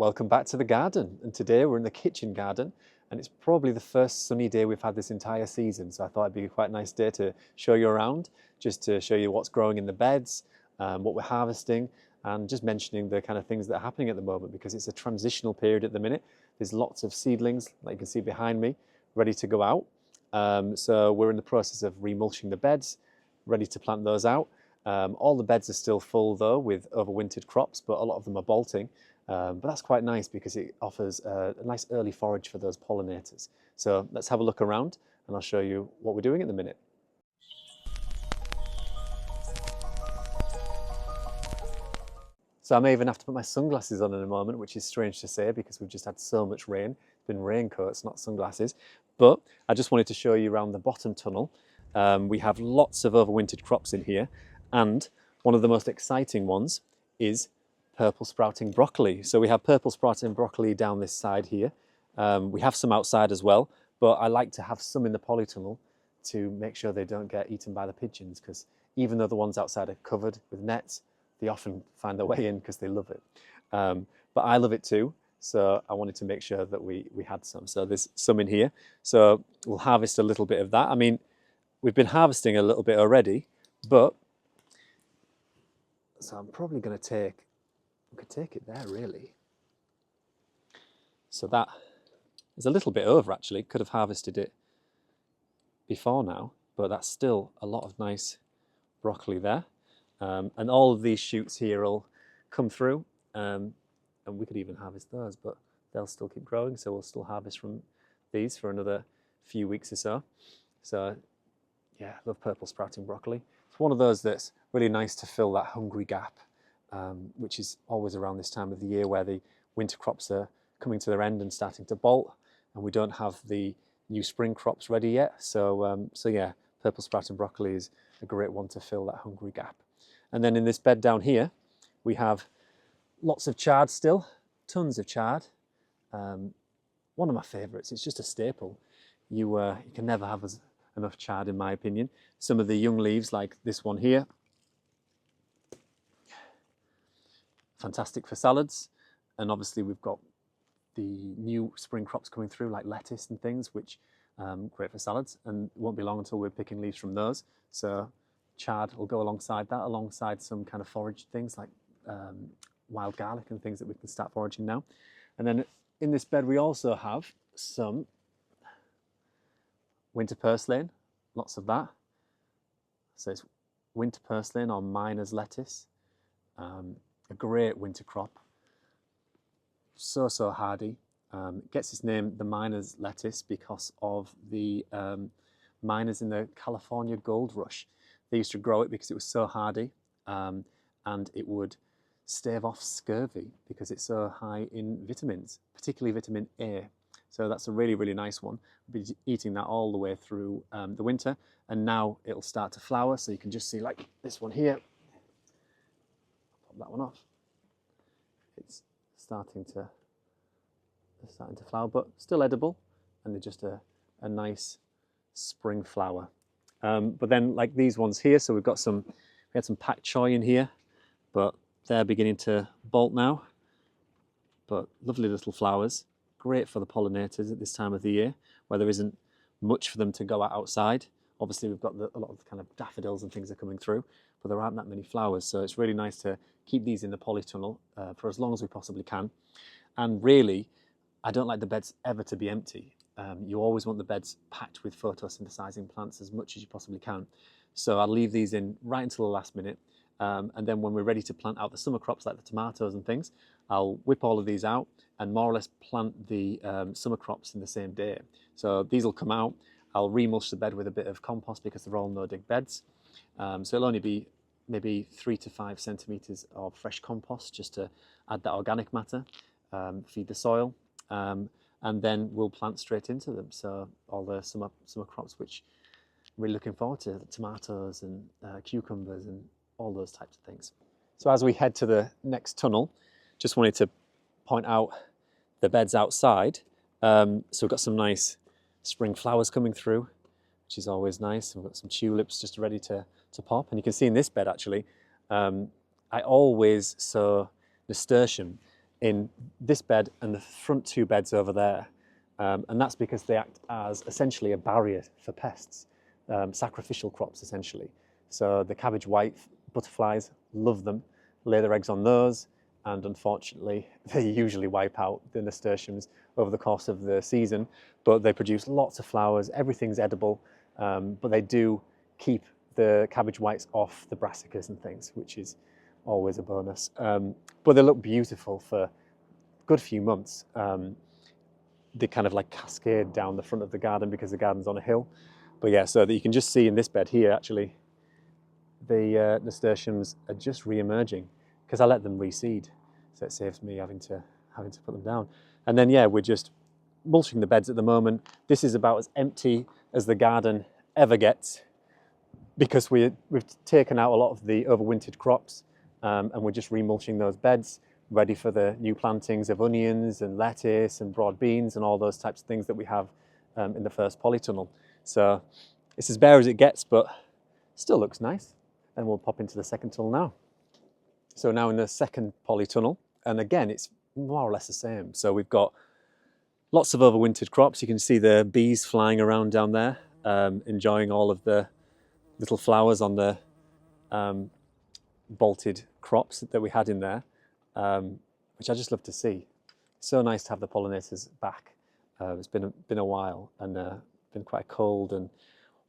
Welcome back to the garden, and today we're in the kitchen garden, and it's probably the first sunny day we've had this entire season, so I thought it'd be quite a nice day to show you around, just to show you what's growing in the beds, what we're harvesting, and just mentioning the kind of things that are happening at the moment, because it's a transitional period at the minute. There's lots of seedlings, like you can see behind me, ready to go out. So we're in the process of remulching the beds, ready to plant those out. All the beds are still full though with overwintered crops, but a lot of them are bolting. But that's quite nice because it offers a nice early forage for those pollinators. So let's have a look around and I'll show you what we're doing in a minute. So I may even have to put my sunglasses on in a moment, which is strange to say because we've just had so much rain. It's been raincoats, not sunglasses. But I just wanted to show you around the bottom tunnel. We have lots of overwintered crops in here, and one of the most exciting ones is purple sprouting broccoli. So we have purple sprouting broccoli down this side here. We have some outside as well, but I like to have some in the polytunnel to make sure they don't get eaten by the pigeons, because even though the ones outside are covered with nets, they often find their way in because they love it. But I love it too, so I wanted to make sure that we had some. So there's some in here. So we'll harvest a little bit of that. I mean, we've been harvesting a little bit already, but so I'm probably going to take, we could take it there really. So that is a little bit over actually, could have harvested it before now, but that's still a lot of nice broccoli there. And all of these shoots here will come through, and we could even harvest those, but they'll still keep growing, so we'll still harvest from these for another few weeks or so. So yeah, I love purple sprouting broccoli. It's one of those that's really nice to fill that hungry gap, which is always around this time of the year where the winter crops are coming to their end and starting to bolt, and we don't have the new spring crops ready yet. So yeah, purple sprouting broccoli is a great one to fill that hungry gap. And then in this bed down here, we have lots of chard still, tons of chard. One of my favourites, it's just a staple. You can never have enough chard in my opinion. Some of the young leaves like this one here, fantastic for salads. And obviously we've got the new spring crops coming through like lettuce and things, which great for salads, and it won't be long until we're picking leaves from those. So chard will go alongside that, alongside some kind of foraged things like wild garlic and things that we can start foraging now. And then in this bed we also have some winter purslane, lots of that. So it's winter purslane or miner's lettuce, a great winter crop, so hardy. It gets its name, the miner's lettuce, because of the miners in the California gold rush. They used to grow it because it was so hardy, and it would stave off scurvy because it's so high in vitamins, particularly vitamin A. So that's a really, really nice one. We'll be eating that all the way through the winter, and now it'll start to flower. So you can just see like this one here. Pop that one off. It's starting to flower, but still edible, and they're just a nice spring flower. But then like these ones here, so we had some pak choi in here, but they're beginning to bolt now. But lovely little flowers, great for the pollinators at this time of the year, where there isn't much for them to go outside. Obviously we've got a lot of kind of daffodils and things are coming through, but there aren't that many flowers, so it's really nice to keep these in the polytunnel for as long as we possibly can. And really, I don't like the beds ever to be empty. You always want the beds packed with photosynthesizing plants as much as you possibly can. So I'll leave these in right until the last minute. And then when we're ready to plant out the summer crops like the tomatoes and things, I'll whip all of these out and more or less plant the summer crops in the same day. So these will come out. I'll remulch the bed with a bit of compost because they're all no-dig beds. So it'll only be maybe 3 to 5 centimetres of fresh compost just to add that organic matter, feed the soil. And then we'll plant straight into them. So all the summer crops, which I'm really looking forward to, the tomatoes and cucumbers and all those types of things. So as we head to the next tunnel, just wanted to point out the beds outside. So we've got some nice spring flowers coming through, which is always nice. We've got some tulips just ready to pop. And you can see in this bed actually, I always sow nasturtium in this bed and the front two beds over there. And that's because they act as essentially a barrier for pests, sacrificial crops essentially. So the cabbage white butterflies love them, lay their eggs on those, and unfortunately they usually wipe out the nasturtiums over the course of the season, but they produce lots of flowers, everything's edible, but they do keep the cabbage whites off the brassicas and things, which is always a bonus. But they look beautiful for a good few months. They kind of like cascade down the front of the garden because the garden's on a hill. But yeah, so that you can just see in this bed here, actually, the nasturtiums are just re-emerging because I let them reseed, so it saves me having to put them down. And then yeah, we're just mulching the beds at the moment. This is about as empty as the garden ever gets because we've taken out a lot of the overwintered crops, and we're just remulching those beds, ready for the new plantings of onions and lettuce and broad beans and all those types of things that we have in the first polytunnel. So it's as bare as it gets, but still looks nice. And we'll pop into the second tunnel now. So now in the second polytunnel, and again, it's more or less the same. So we've got lots of overwintered crops. You can see the bees flying around down there, enjoying all of the little flowers on the bolted crops that we had in there, which I just love to see. So nice to have the pollinators back. It's been a while, and been quite a cold and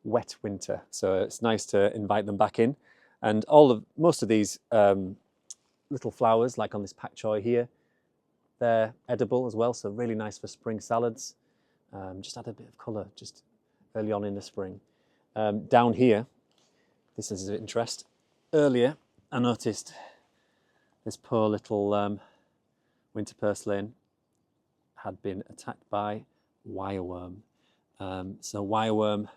wet winter, so it's nice to invite them back in. And most of these little flowers, like on this pak choi here, they're edible as well, so really nice for spring salads. Just add a bit of colour just early on in the spring. Down here, this is of interest. Earlier, I noticed this poor little winter purslane had been attacked by wireworm. So wireworm,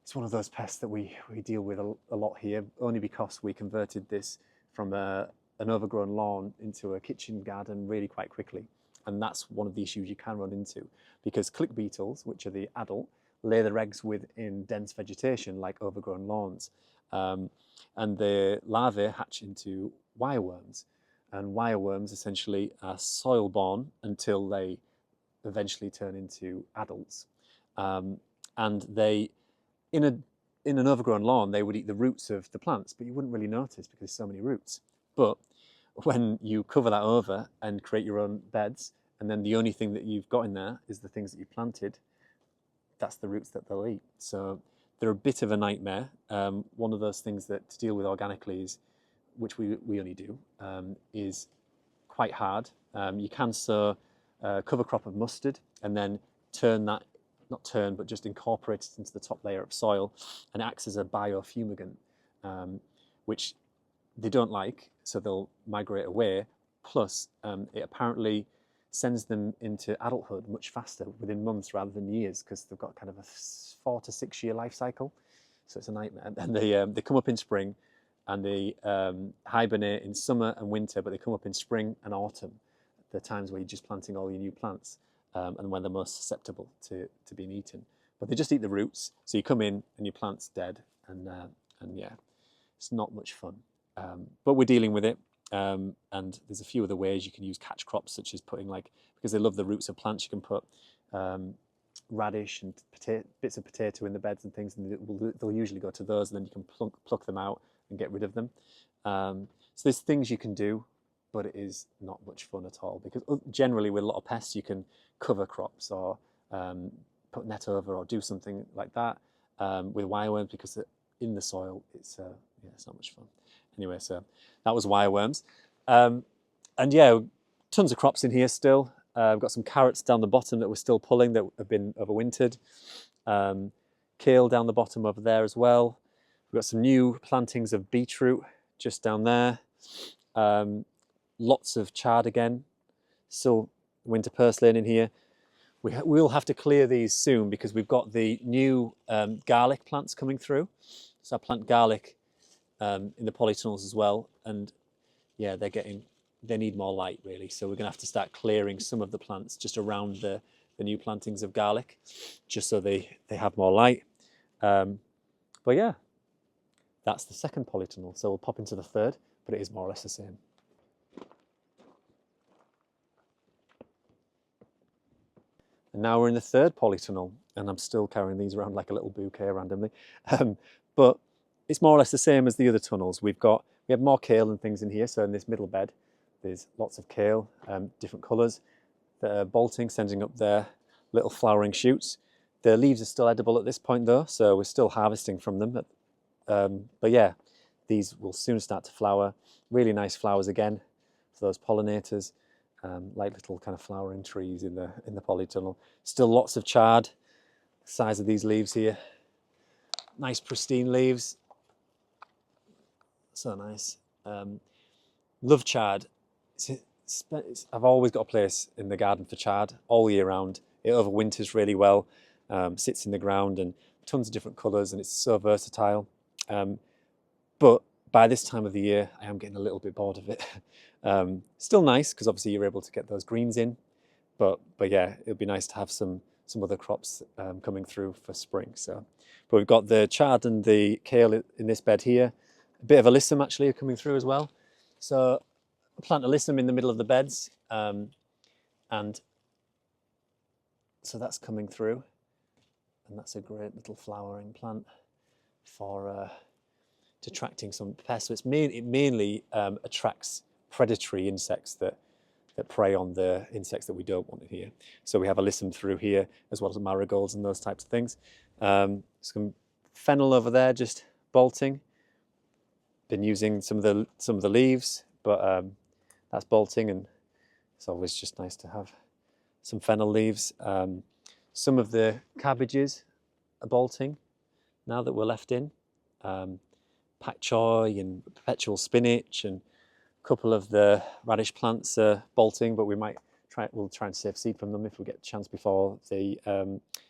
it's one of those pests that we deal with a lot here, only because we converted this from an overgrown lawn into a kitchen garden really quite quickly. And that's one of the issues you can run into, because click beetles, which are the adult, lay their eggs within dense vegetation like overgrown lawns. And the larvae hatch into wireworms. And wireworms essentially are soil-borne until they eventually turn into adults. And they, in an overgrown lawn, they would eat the roots of the plants, but you wouldn't really notice because there's so many roots. But when you cover that over and create your own beds, and then the only thing that you've got in there is the things that you planted, that's the roots that they'll eat. So they're a bit of a nightmare. One of those things that to deal with organically is, which we only do, is quite hard. You can sow a cover crop of mustard and then turn that, not turn, but just incorporate it into the top layer of soil, and it acts as a biofumigant, which they don't like, so they'll migrate away. Plus, it apparently sends them into adulthood much faster, within months rather than years, because they've got kind of a 4 to 6 year life cycle. So it's a nightmare. And they come up in spring, and they hibernate in summer and winter, but they come up in spring and autumn, the times where you're just planting all your new plants, and when they're most susceptible to being eaten. But they just eat the roots, so you come in and your plant's dead, and yeah, it's not much fun. But we're dealing with it, and there's a few other ways you can use catch crops, such as putting, like, because they love the roots of plants, you can put radish and bits of potato in the beds and things, and they'll usually go to those, and then you can pluck them out and get rid of them. So there's things you can do, but it is not much fun at all, because generally with a lot of pests you can cover crops or put net over or do something like that. With wireworms, because in the soil, it's not much fun. Anyway, so that was wireworms. And yeah, tons of crops in here still. I've got some carrots down the bottom that we're still pulling that have been overwintered. Kale down the bottom over there as well. We've got some new plantings of beetroot just down there. Lots of chard again. Still winter purslane in here. We'll have to clear these soon because we've got the new garlic plants coming through. So I plant garlic in the polytunnels as well, and yeah, they need more light really. So we're gonna have to start clearing some of the plants just around the new plantings of garlic, just so they have more light. But yeah, that's the second polytunnel. So we'll pop into the third, but it is more or less the same. And now we're in the third polytunnel, and I'm still carrying these around like a little bouquet randomly. But it's more or less the same as the other tunnels. We have more kale and things in here. So in this middle bed, there's lots of kale, different colours that are bolting, sending up their little flowering shoots. The leaves are still edible at this point though, so we're still harvesting from them. But yeah, these will soon start to flower. Really nice flowers again for those pollinators, like little kind of flowering trees in the polytunnel. Still lots of chard, the size of these leaves here. Nice pristine leaves. So nice. Love chard. I've always got a place in the garden for chard all year round. It overwinters really well, sits in the ground and tons of different colours, and it's so versatile. But by this time of the year, I am getting a little bit bored of it. Still nice because obviously you're able to get those greens in, but yeah, it'd be nice to have some other crops coming through for spring. So, but we've got the chard and the kale in this bed here. A bit of alyssum actually coming through as well. So plant alyssum in the middle of the beds, and so that's coming through, and that's a great little flowering plant for detracting some pests. So it mainly attracts predatory insects that prey on the insects that we don't want in here. So we have alyssum through here, as well as marigolds and those types of things. Some fennel over there just bolting. Been using some of the leaves, but that's bolting, and it's always just nice to have some fennel leaves. Some of the cabbages are bolting now that we're left in. Pak choy and perpetual spinach, and a couple of the radish plants are bolting, but we'll try and save seed from them if we get a chance before the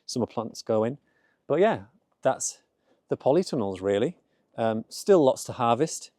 summer plants go in. But yeah, that's the polytunnels really. Still lots to harvest,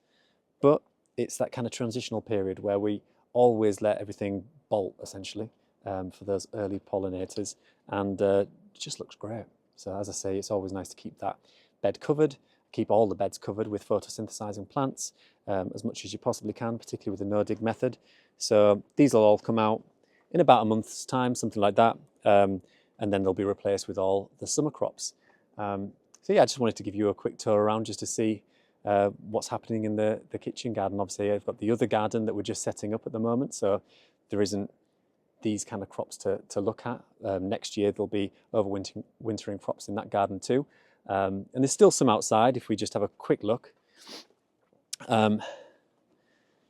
but it's that kind of transitional period where we always let everything bolt essentially for those early pollinators, and it just looks great. So as I say, it's always nice to keep that bed covered, keep all the beds covered with photosynthesizing plants as much as you possibly can, particularly with the no-dig method. So these will all come out in about a month's time, something like that, and then they'll be replaced with all the summer crops. So yeah, I just wanted to give you a quick tour around just to see what's happening in the kitchen garden. Obviously, I've got the other garden that we're just setting up at the moment, so there isn't these kind of crops to look at. Next year there'll be overwintering crops in that garden too. And there's still some outside. If we just have a quick look, you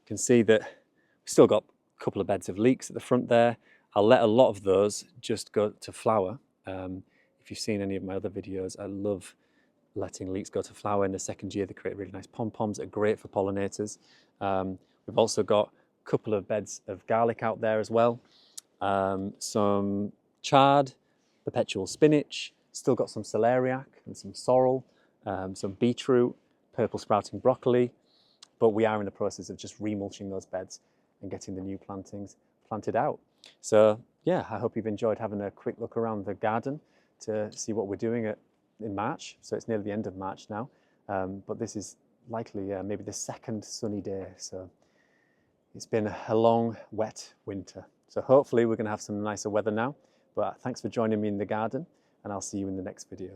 can see that we've still got a couple of beds of leeks at the front there. I'll let a lot of those just go to flower. If you've seen any of my other videos, I love letting leeks go to flower in the second year. They create really nice pom-poms that are great for pollinators. We've also got a couple of beds of garlic out there as well. Some chard, perpetual spinach, still got some celeriac and some sorrel, some beetroot, purple sprouting broccoli, but we are in the process of just remulching those beds and getting the new plantings planted out. So yeah, I hope you've enjoyed having a quick look around the garden to see what we're doing in March. So it's nearly the end of March now, but this is likely maybe the second sunny day. So it's been a long, wet winter. So hopefully we're going to have some nicer weather now. But thanks for joining me in the garden, and I'll see you in the next video.